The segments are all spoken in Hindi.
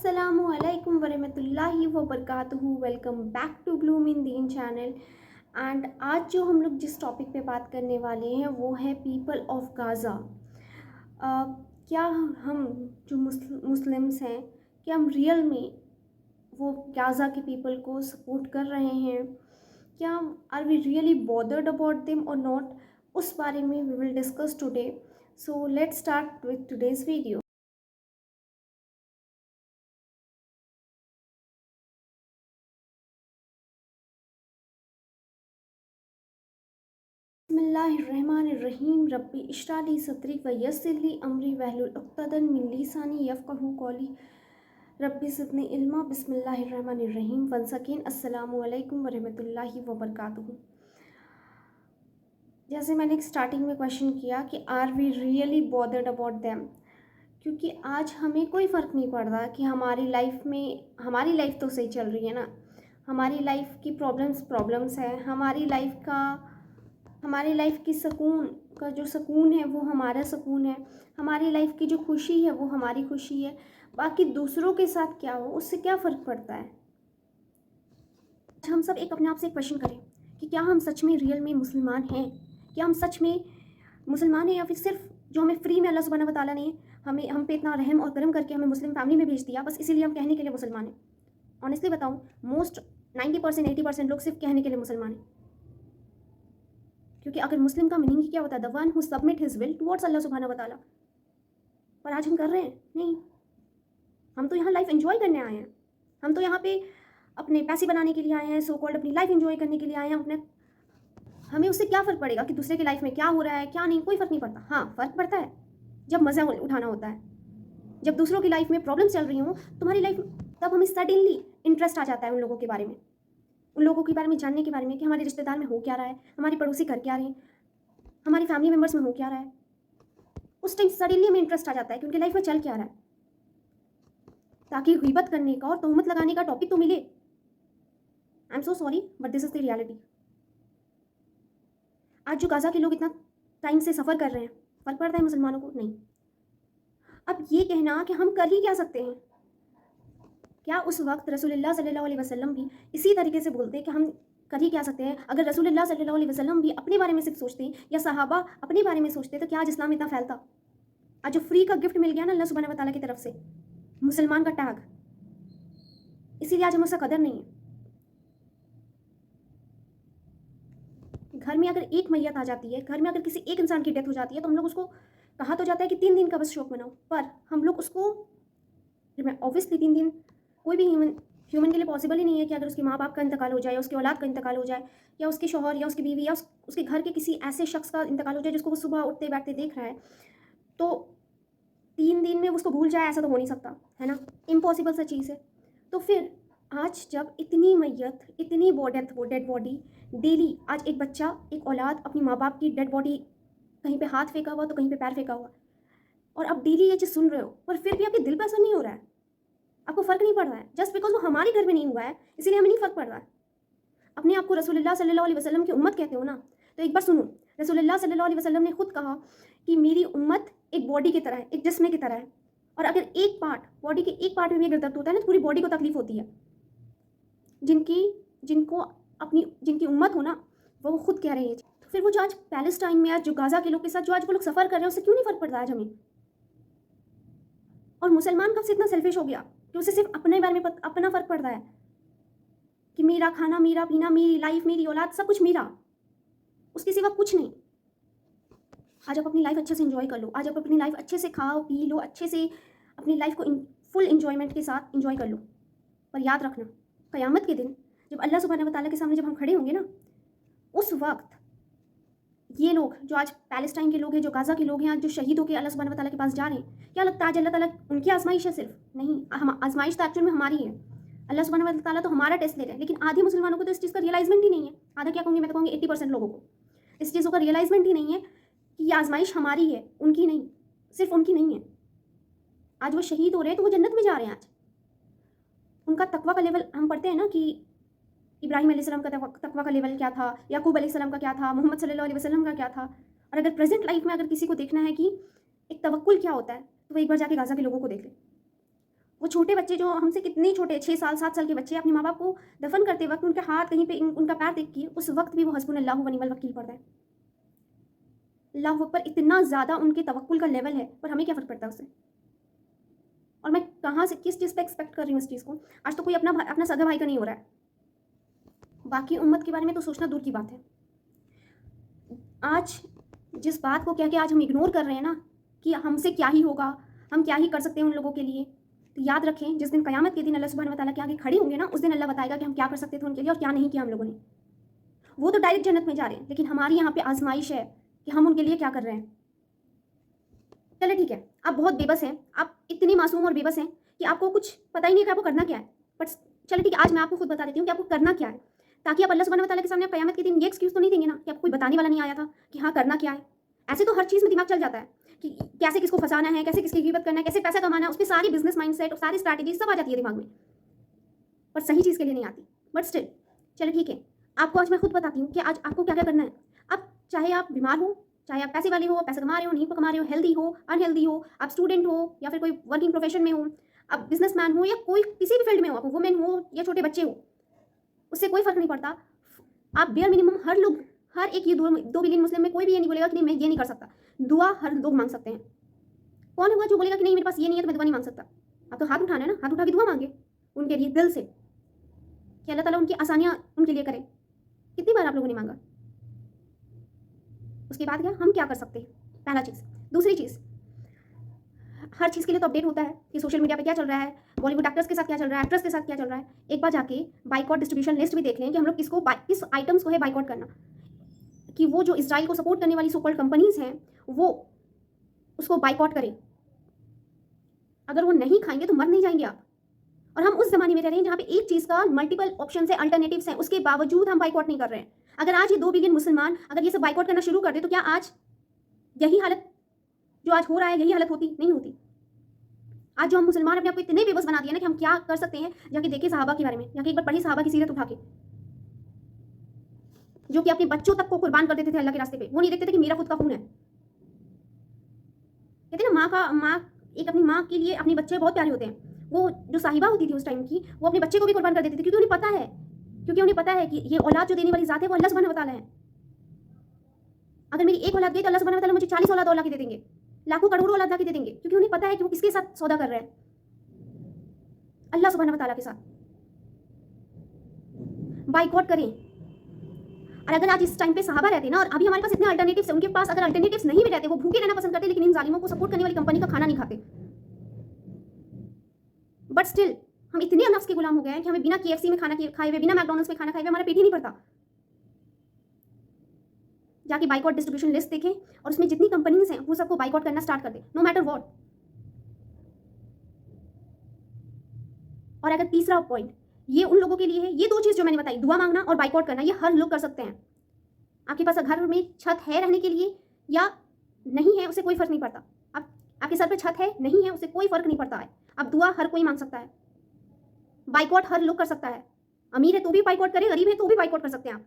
अस्सलामु अलैकुम वरहमतुल्लाहि वबरकातुहू। Welcome back to Bloom in Deen channel. And आज जो हम लोग जिस टॉपिक पे बात करने वाले हैं वो है पीपल ऑफ गाज़ा। क्या हम जो मुस्लिम्स हैं, क्या हम रियल में वो गाज़ा के पीपल को सपोर्ट कर रहे हैं? क्या are we really bothered about them और नॉट? उस बारे में we will discuss today. So let's start with today's video. बिस्मिल्लाहिर्रहमानिर्रहीम। रब्बी इश्रा ली सदरी व यस्सिर ली अमरी वहलुल उक़्दतन मिन लिसानी यफ़क़हू क़ौली। रब्बी ज़िदनी इल्मा। बिस्मिल्लाहिर्रहमानिर्रहीम। वंस अगेन अस्सलामु अलैकुम वरहमतुल्लाहि वबरकातुहू। जैसे मैंने स्टार्टिंग में क्वेश्चन किया कि are we really bothered about them, क्योंकि आज हमें कोई फ़र्क नहीं पड़ रहा कि हमारी लाइफ तो सही चल रही है ना। हमारी लाइफ की प्रॉब्लम्स है, हमारी लाइफ की सुकून का जो सुकून है वो हमारा सुकून है, हमारी लाइफ की जो खुशी है वो हमारी खुशी है। बाकी दूसरों के साथ क्या हो उससे क्या फ़र्क पड़ता है। हम सब एक अपने आप से क्वेश्चन करें कि क्या हम सच में रियल में मुसलमान हैं? क्या हम सच में मुसलमान हैं, या फिर सिर्फ जो हमें फ्री में अल्लाह सुब्हानहू व तआला ने हम पे इतना रहम और करम करके हमें मुस्लिम फैमिली में भेज दिया, बस इसीलिए हम कहने के लिए मुसलमान हैं। ऑनेस्टली बताऊँ, मोस्ट 90% 80% लोग सिर्फ कहने के लिए मुसलमान हैं। क्योंकि अगर मुस्लिम का मीनिंग ही क्या होता है, the one who submit his will towards अल्लाह सुब्हानहू व तआला। पर आज हम कर रहे हैं नहीं। हम तो यहाँ लाइफ एंजॉय करने आए हैं, हम तो यहाँ पे अपने पैसे बनाने के लिए आए हैं, सो कॉल्ड अपनी लाइफ एंजॉय करने के लिए आए हैं। हमें उससे क्या फ़र्क पड़ेगा कि दूसरे की लाइफ में क्या हो रहा है क्या नहीं, कोई फ़र्क नहीं पड़ता। हाँ, फ़र्क पड़ता है जब मज़ा उठाना होता है। जब दूसरों की लाइफ में प्रॉब्लम्स चल रही हों तुम्हारी लाइफ, तब हमें सडनली इंटरेस्ट आ जाता है उन लोगों के बारे में, उन लोगों के बारे में जानने के बारे में कि हमारे रिश्तेदार में हो क्या रहा है, हमारे पड़ोसी कर क्या रहे हैं, हमारी फैमिली मेम्बर्स में हो क्या रहा है। उस टाइम सडनली हमें इंटरेस्ट आ जाता है कि उनकी लाइफ में चल क्या रहा है, ताकि ग़ीबत करने का और तोहमत लगाने का टॉपिक तो मिले। I am so sorry but this is the reality. आज जो गाज़ा के लोग इतना टाइम से सफ़र कर रहे हैं, फ़र्क पड़ता है मुसलमानों को? नहीं। अब ये कहना कि हम कर ही क्या सकते हैं, क्या उस वक्त रसूलुल्लाह सल्लल्लाहु अलैहि वसल्लम भी इसी तरीके से बोलते कि हम कर ही क्या सकते हैं? अगर रसूलुल्लाह सल्लल्लाहु अलैहि वसल्लम भी अपने बारे में सिर्फ सोचते या सहाबा अपने बारे में सोचते तो क्या आज इस्लाम इतना फैलता? आज जो फ्री का गिफ्ट मिल गया ना अल्लाह सुब्हानहू व तआला की तरफ से, मुसलमान का टैग, इसीलिए आज हमें उसका कदर नहीं है। घर में अगर एक मैयत आ जाती है, घर में अगर किसी एक इंसान की डेथ हो जाती है, तो हम लोग उसको कहा तो जाता है कि 3 दिन का बस शोक मनाओ, पर हम लोग उसको ऑब्वियसली 3 दिन कोई भी ह्यूमन के लिए पॉसिबल ही नहीं है कि अगर उसके माँ बाप का इंतकाल हो जाए, या उसकी औलाद का इंतकाल हो जाए, या उसके शौहर या उसकी बीवी या उसके घर के किसी ऐसे शख्स का इंतकाल हो जाए जिसको वो सुबह उठते बैठते देख रहा है, तो 3 दिन में उसको भूल जाए, ऐसा तो हो नहीं सकता है ना। इम्पॉसिबल सा चीज़ है। तो फिर आज जब इतनी मैयत, इतनी डेड बॉडी डेली, आज एक बच्चा, एक औलाद अपनी माँ बाप की डेड बॉडी, कहीं पे हाथ फेंका हुआ तो कहीं पे पैर फेंका हुआ, और आप डेली ये चीज़ सुन रहे हो, पर फिर भी आपके दिल पर असर नहीं हो रहा है, आपको फ़र्क नहीं पड़ रहा है। जस्ट बिकॉज वो हमारे घर में नहीं हुआ है इसीलिए हमें नहीं फ़र्क पड़ रहा है। अपने आप को रसूलुल्लाह सल्लल्लाहु अलैहि वसल्लम की उम्मत कहते हो ना, तो एक बार सुनो, रसूलुल्लाह सल्लल्लाहु अलैहि वसल्लम ने खुद कहा कि मेरी उम्मत एक बॉडी की तरह है, एक जिस्म की तरह है, और अगर एक पार्ट, बॉडी के एक पार्ट में भी अगर दर्द होता है ना तो पूरी बॉडी को तकलीफ होती है। जिनकी उम्मत हो ना, वो खुद कह रहे हैं। तो फिर वो जो आज पैलेस्टाइन में, आज जो गाज़ा के लोग के साथ जो आज वो लोग सफ़र कर रहे हैं, उससे क्यों नहीं फ़र्क पड़ रहा है आज हमें? और मुसलमान कब से इतना सेल्फिश हो गया कि उसे सिर्फ अपने बारे में अपना फ़र्क पड़ रहा है कि मेरा खाना, मेरा पीना, मेरी लाइफ, मेरी औलाद, सब कुछ मेरा, उसके सिवा कुछ नहीं। आज आप अपनी लाइफ अच्छे से एंजॉय कर लो, आज आप अपनी लाइफ अच्छे से खाओ पी लो, अच्छे से अपनी लाइफ को फुल एंजॉयमेंट के साथ एंजॉय कर लो। पर याद रखना, क़यामत के दिन जब अल्लाह सुब्हानहू व तआला के सामने जब हम खड़े होंगे ना, उस वक्त ये लोग जो आज पैलेस्टाइन के लोग हैं, जो गाज़ा के लोग हैं, आज जो शहीद होकर अल्लाह सुब्हानहू व तआला के पास जा रहे हैं, क्या लगता है आज अल्लाह ताला उनकी आजमाइश है? सिर्फ नहीं, हम आजमाइश तो एक्चुअल में हमारी है। अल्लाह सुब्हानहू व तआला तो हमारा टेस्ट ले रहे हैं, लेकिन आधे मुसलमानों को तो इस चीज़ का रियलाइजमेंट ही नहीं है। आधा क्या कहूँगी, मैं तो कहूँगी 80% लोगों को इस चीज़ों का रियलाइजमेंट ही नहीं है कि ये आजमाइश हमारी है, उनकी नहीं, सिर्फ उनकी नहीं है। आज वो शहीद हो रहे हैं तो वो जन्नत में जा रहे हैं। आज उनका तकवा का लेवल हम पढ़ते हैं ना कि इब्राहिम अलैहिस्सलाम का तकवा का लेवल क्या था, याकूब अलैहिस्सलाम का क्या था, मोहम्मद सल्लल्लाहु अलैहि वसल्लम का क्या था। और अगर प्रेजेंट लाइफ में अगर किसी को देखना है कि एक तवक्कुल क्या होता है, तो वो एक बार जाके गाज़ा के लोगों को देख ले। वो छोटे बच्चे जो हमसे कितने छोटे 6 साल 7 साल के बच्चे अपने माँ बाप को दफन करते वक्त उनके हाथ कहीं पे उनका पैर देख के उस वक्त भी वो हस्बुनल्लाह व निअमल वकील पढ़ता है। अल्लाह पर इतना ज़्यादा उनके तवक्कुल का लेवल है, पर हमें क्या फ़र्क पड़ता है उससे। और मैं कहाँ से किस चीज़ पे एक्सपेक्ट कर रही हूँ इस चीज़ को। आज तो कोई अपना सगा भाई का नहीं हो रहा है, बाकी उम्मत के बारे में तो सोचना दूर की बात है। आज जिस बात को कह के आज हम इग्नोर कर रहे हैं ना कि हमसे क्या ही होगा, हम क्या ही कर सकते हैं उन लोगों के लिए, तो याद रखें जिस दिन क़यामत के दिन अल्लाह सुब्हानहू व तआला के आगे खड़े होंगे ना, उस दिन अल्लाह बताएगा कि हम क्या कर सकते थे उनके लिए और क्या नहीं किया हम लोगों ने। वो तो डायरेक्ट जन्नत में जा रहे हैं, लेकिन हमारी यहाँ पे आजमाइश है कि हम उनके लिए क्या कर रहे हैं। चले ठीक है, आप बहुत बेबस हैं, आप इतनी मासूम और बेबस हैं कि आपको कुछ पता ही नहीं है कि आपको करना क्या है। बट चलो ठीक है, आज मैं आपको खुद बता देती हूँ कि आपको करना क्या है, ताकि आप अल्लाह सुब्हानहू व तआला के सामने क़यामत के दिन ये एक्सक्यूज़ तो नहीं देंगे ना कि आपको कोई बताने वाला नहीं आया था कि हाँ करना क्या है। ऐसे तो हर चीज़ में दिमाग चल जाता है कि कैसे किसको फंसाना है, कैसे किसकी ग़ीबत करना है, कैसे पैसा कमाना है, उस पर सारी बिजनेस माइंडसेट और सारी स्ट्रैटेजी सब आ जाती है दिमाग में, पर सही चीज़ के लिए नहीं आती। बट स्टिल चलो ठीक है, आपको आज मैं खुद बताती हूँ कि आज आपको क्या क्या करना है। अब चाहे आप बीमार हो, चाहे आप पैसे वाले हो, पैसे कमा रहे हो नहीं कमा रहे हो, हेल्दी हो अनहेल्दी हो, आप स्टूडेंट हो या फिर कोई वर्किंग प्रोफेशन में हो, आप बिजनेसमैन हो या कोई किसी भी फील्ड में हो, आप वुमेन हो या छोटे बच्चे हो, उससे कोई फ़र्क नहीं पड़ता। आप बेयर मिनिमम हर एक ये 2 बिलियन मुस्लिम में कोई भी ये नहीं बोलेगा कि नहीं मैं ये नहीं कर सकता। दुआ हर लोग मांग सकते हैं। कौन होगा जो बोलेगा कि नहीं मेरे पास ये नहीं है तो मैं दुआ नहीं मांग सकता। आप तो हाथ उठाना है ना, हाथ उठा के दुआ मांगे उनके लिए दिल से कि अल्लाह ताला उनकी आसानियाँ उनके लिए करे। कितनी बार आप लोगों ने मांगा। उसके बाद क्या हम क्या कर सकते हैं, पहला चीज़। दूसरी चीज़, हर चीज़ के लिए तो अपडेट होता है कि सोशल मीडिया पे क्या चल रहा है, बॉलीवुड एक्टर्स के साथ क्या चल रहा है, एक्ट्रेस के साथ क्या चल रहा है। एक बार जाके बाइकॉट डिस्ट्रीब्यूशन लिस्ट भी देख लें कि हम लोग किस आइटम्स को है बाइकॉट करना, कि वो जो इजराइल को सपोर्ट करने वाली सो कॉल्ड कंपनीज हैं वो उसको बाइकॉट करें। अगर वो नहीं खाएंगे तो मर नहीं जाएंगे आप। और हम उस जमाने में रह रहे हैं जहाँ पे एक चीज़ का मल्टीपल ऑप्शन है, अल्टरनेटिव्स हैं, उसके बावजूद हम बाइकॉट नहीं कर रहे हैं। अगर आज ये 2 बिलियन मुसलमान अगर ये सब बाइकॉट करना शुरू कर दे तो क्या आज यही हालत जो आज हो रहा है यही हालत होती? नहीं होती। आज जो हम मुसलमान अपने आप को इतने बेबस बना दिया ना कि हम क्या कर सकते हैं, जाके देखिए सहाबा के बारे में, जाके एक बार पढ़िए सहाबा की सीरत उठा के, जो कि अपने बच्चों तक को कुर्बान कर देते थे अल्लाह के रास्ते पे। वो नहीं देखते थे कि मेरा खुद का खून है। कहते हैं ना माँ एक अपनी माँ के लिए अपने बच्चे बहुत प्यारे होते हैं। वो जो साहिबा होती थी उस टाइम की, वो अपने बच्चे को भी कुर्बान कर देती थी क्योंकि उन्हें पता है कि ये औलाद जो देने वाली ज़ात है वो अल्लाह सुब्हानहू व तआला है। अगर मेरी एक औलाद गई तो अल्लाह सुब्हानहू व तआला मुझे 40 औलाद और ला के दे देंगे, लाखों करोड़ों औलाद ला के दे देंगे, क्योंकि उन्हें पता है कि वो किसके साथ सौदा कर रहे हैं, अल्लाह सुब्हानहू व तआला के साथ। बाइकॉट करें। और अगर आज इस टाइम पे सहाबा रहते ना, और अभी हमारे पास इतने अल्टरनेटिव्स हैं, उनके पास अगर अल्टरनेटिव्स नहीं भी रहते, वो भूखे रहना पसंद करते, लेकिन इन जालिमों को सपोर्ट करने वाली कंपनी का खाना नहीं खाते। बट स्टिल हम इतने नफ्स के गुलाम हो गए हैं कि हमें बिना KFC में खाना खाए हुए, बिना मैकडॉनल्ड्स में खाना खाए हुए हमारा पेट ही नहीं भरता। जाके बाइकॉट डिस्ट्रीब्यूशन लिस्ट देखें और उसमें जितनी कंपनीज हैं वो सबको बाइकॉट करना स्टार्ट कर दें, नो मैटर व्हाट। और अगर तीसरा पॉइंट, ये उन लोगों के लिए है, ये 2 चीज़ जो मैंने बताई, दुआ मांगना और बाइकॉट करना, ये हर लोग कर सकते हैं। आपके पास घर में छत है रहने के लिए या नहीं है, उससे कोई फर्क नहीं पड़ता। आपके सर पे छत है नहीं है, उससे कोई फर्क नहीं पड़ता है। अब दुआ हर कोई मांग सकता है, बाइकॉट हर लोग कर सकता है। अमीर है तो भी बाइकॉट करे, गरीब है तो भी बाइकॉट कर सकते हैं आप।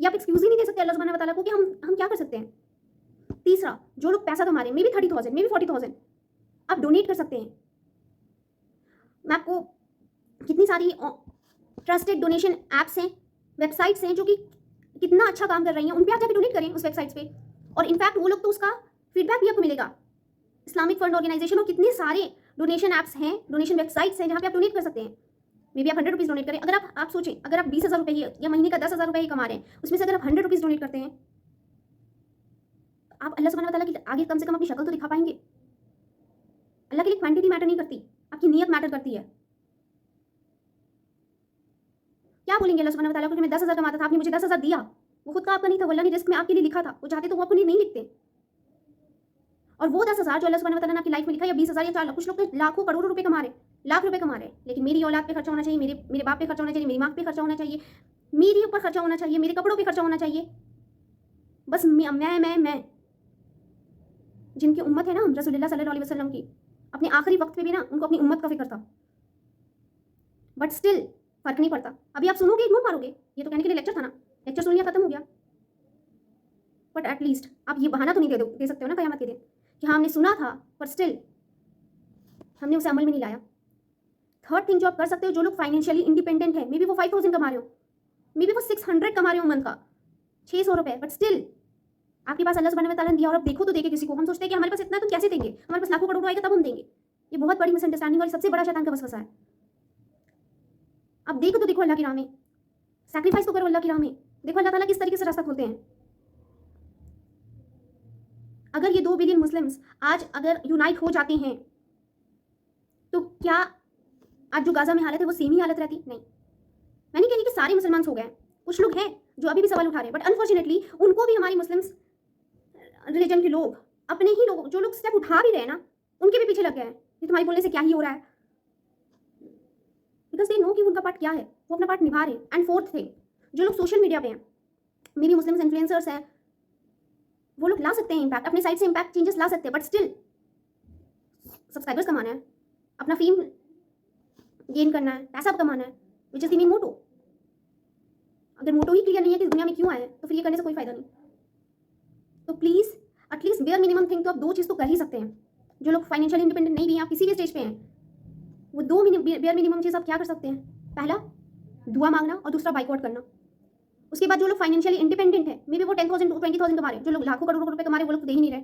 ये आप एक्सक्यूज ही नहीं दे सकते अल्लाह सुब्हानहू व तआला को कि हम क्या कर सकते हैं। तीसरा, जो लोग पैसा कमा रहे हैं, मे बी 30,000 मे बी 40,000, आप डोनेट कर सकते हैं। मैं आपको कितनी सारी ट्रस्टेड डोनेशन ऐप्स हैं, वेबसाइट्स हैं जो कि कितना अच्छा काम कर रही हैं, उन पर आप जाकर डोनेट करें उस वेबसाइट्स पे। और इनफैक्ट वो लोग तो उसका फीडबैक भी आपको मिलेगा। इस्लामिक फंड ऑर्गेनाइजेशन और कितने सारे डोनेशन ऐप्स हैं, डोनेशन वेबसाइट्स हैं जहाँ पे आप डोनेट कर सकते हैं। मे बी आप 100 रुपीज़ डोनेट करें। अगर आप सोचें, अगर आप 20,000 रुपये ही या महीने का 10,000 रुपये ही कमा रहे हैं, उसमें से अगर आप 100 रुपीज़ डोनेट करते हैं, आप अल्लाह सुब्हानहू व तआला की आगे कम से कम अपनी शक्ल तो दिखा पाएंगे। अल्लाह के लिए क्वांटिटी मैटर नहीं करती, आपकी नीयत मैटर करती है। क्या बोलेंगे अल्लाह सुब्हानहू व तआला को कि मैं 10,000 कमाता था, आपने मुझे 10,000 दिया, वो खुद का आपका नहीं था, वो अल्लाह ने रिस्क में आपके लिए लिखा था। वो चाहते तो वो आपको नहीं लिखते। और वो 10,000 जो अल्लाह सुब्हानहू व तआला ने आपकी लाइफ में लिखा, या 20,000 या 4 लाख, कुछ लोग तो लाखों करोड़ों रुपए कमा रहे हैं, लाख रुपए कमा रहे हैं, लेकिन मेरी औलाद पे खर्चा होना चाहिए, मेरे बाप पे खर्चा होना चाहिए, मेरी माँ पे खर्चा होना चाहिए, मेरे ऊपर खर्चा होना चाहिए, मेरे कपड़ों पे खर्चा होना चाहिए। बस मैं जिनकी उम्मत है ना रसूलुल्लाह सल्लल्लाहु अलैहि वसल्लम की, अपने आखिरी वक्त पे भी ना उनको अपनी उम्मत का फिक्र था। बट स्टिल फर्क नहीं पड़ता। अभी आप सुनोगे, इग्नोर मारोगे, ये तो कहने के लिए लेक्चर था ना, लेक्चर सुन लिया, खत्म हो गया। बट एटलीस्ट आप ये बहाना तो नहीं दे सकते हो ना क़यामत के दिन कि हाँ हमने सुना था पर स्टिल हमने उसे अमल में नहीं लाया। थर्ड थिंग जो आप कर सकते हो, जो लोग फाइनेंशियली इंडिपेंडेंट है, मे बी वो 5,000 कमा रहे हो, मे बी वो 600 कमा रहे हो मंथ का, 600 रुपये, बट स्टिल आपके पास अल्लाह सुब्हानहू व तआला ने दिया और आप देखो तो देंगे किसी को। हम सोचते हैं कि हमारे पास इतना है तो कैसे देंगे, हमारे पास लाखों करोड़ों आएगा तब हम देंगे। ये बहुत बड़ी मिसअंडरस्टैंडिंग और सबसे बड़ा शैतान का वसवसा है। अब देखो तो देखो अल्लाह की राह में, सैक्रिफाइस तो करो अल्लाह की राह में। देखो अल्लाह ताला किस तरीके से रास्ता खोलते हैं। अगर ये 2 बिलियन मुस्लिम्स आज अगर यूनाइट हो जाते हैं तो क्या आज जो गाजा में हालत है वो सेम ही हालत रहती? नहीं। मैं नहीं कह रही कि सारे मुसलमान हो गए, कुछ लोग हैं जो अभी भी सवाल उठा रहे हैं, बट अनफॉर्चुनेटली उनको भी हमारी मुस्लिम्स रिलीजन के लोग, अपने ही लोग, जो लोग स्टेप उठा भी रहे हैं ना, उनके भी पीछे लग गए हैं कि तुम्हारे बोलने से क्या ही हो रहा है, बिकॉज दे नो कि उनका पार्ट क्या है, वो अपना पार्ट निभा रहे हैं। एंड फोर्थ थिंग, जो लोग सोशल मीडिया पे हैं, मे बी मुस्लिम्स इन्फ्लुएंसर्स हैं, वो लोग ला सकते हैं इम्पैक्ट, अपने साइड से इम्पैक्ट चेंजेस ला सकते हैं, बट स्टिल सब्सक्राइबर्स कमाना है, अपना फेम गेन करना है, पैसा कमाना है, which is the main motto. अगर मोटो ही क्लियर नहीं है कि इस दुनिया में क्यों आए हैं, तो फिर ये करने से कोई फायदा नहीं। तो please at least bare minimum thing तो आप 2 चीज़ तो कर ही सकते हैं। जो लोग फाइनेंशियल इंडिपेंडेंट नहीं भी हैं, आप किसी भी स्टेज पे हैं, वो 2 बेयर मिनिमम चीज़ आप क्या कर सकते हैं? पहला दुआ मांगना और दूसरा बाइकआउट करना। उसके बाद जो लोग फाइनेंशियली इंडिपेंडेंट है, मे बी वो 10,000 20,000 कमा रहे हैं, जो लोग लाखों करोड़ों रुपए कमा रहे हैं वो लोग तो दे ही नहीं रहे,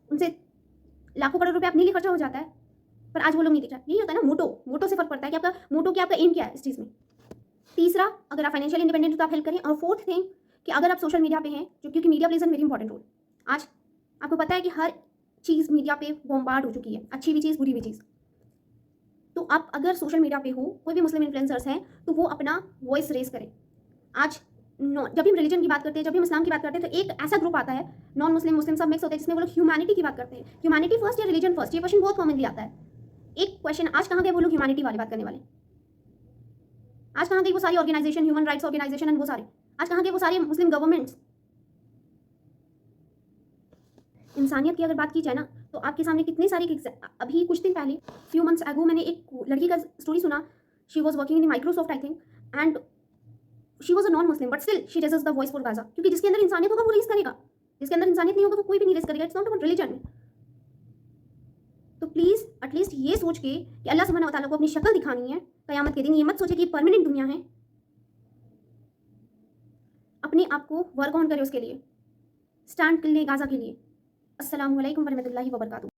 उनसे लाखों करोड़ रुपए अपने लिए खर्चा हो जाता है, पर आज वो लोग नहीं दिख रहा। यही होता है ना, मोटो से फर्क पड़ता है कि आपका मोटो क्या, आपका एम क्या है इस चीज़ में। तीसरा, अगर आप फाइनेंशियल इंडिपेंडेंट हो तो आप हेल्प करें। और फोर्थ थिंग कि अगर आप सोशल मीडिया पे हैं, जो क्योंकि media plays an very important role. आज आपको पता है कि हर चीज़ मीडिया पे बॉम्बार्ड हो चुकी है, अच्छी भी चीज़ बुरी भी चीज़। तो आप अगर सोशल मीडिया पे हो, कोई भी मुस्लिम इन्फ्लुएंसर्स हैं, तो वो अपना वॉइस रेस करें। आज जब भी हम रिलीजन की बात करते हैं, जब भी हम इस्लाम की बात करते हैं, तो एक ऐसा ग्रुप आता है, नॉन मुस्लिम मुस्लिम सब मिक्स होते हैं, जिसमें वो लोग ह्यूमैनिटी की बात करते हैं। ह्यूमैनिटी फर्स्ट या रिलीजन फर्स्ट, ये क्वेश्चन बहुत कॉमनली आता है। एक क्वेश्चन, आज कहाँ गए वो लोग ह्यूमैनिटी वाली बात करने वाले? आज कहाँ गई वो सारी organisation, human rights organisation and वो सारे? आज कहाँ गए वो सारे मुस्लिम गवर्नमेंट्स? इंसानियत की अगर बात की जाए ना, तो आपके सामने कितने सारे, अभी कुछ दिन पहले, फ्यू मंथ्स अगो, मैंने एक लड़की का स्टोरी सुना। She was working in Microsoft I think, and she was a non Muslim, but still she raises the voice for Gaza, क्योंकि जिसके अंदर इंसानियत होगा वो रेस करेगा, जिसके अंदर इंसानियत नहीं होगा वो कोई भी नहीं रेस करेगा। It's not about religion. तो प्लीज़ एटलीस्ट ये सोच के कि अल्लाह सुब्हानहू व तआला को अपनी शक्ल दिखानी है क़यामत के दिन, ये मत सोचे कि परमानेंट दुनिया है। अपने आप को वर्क ऑन करें उसके लिए, स्टैंड कर ले गाजा के लिए। अस्सलामु अलैकुम वरहमतुल्लाहि वबरकातुहू।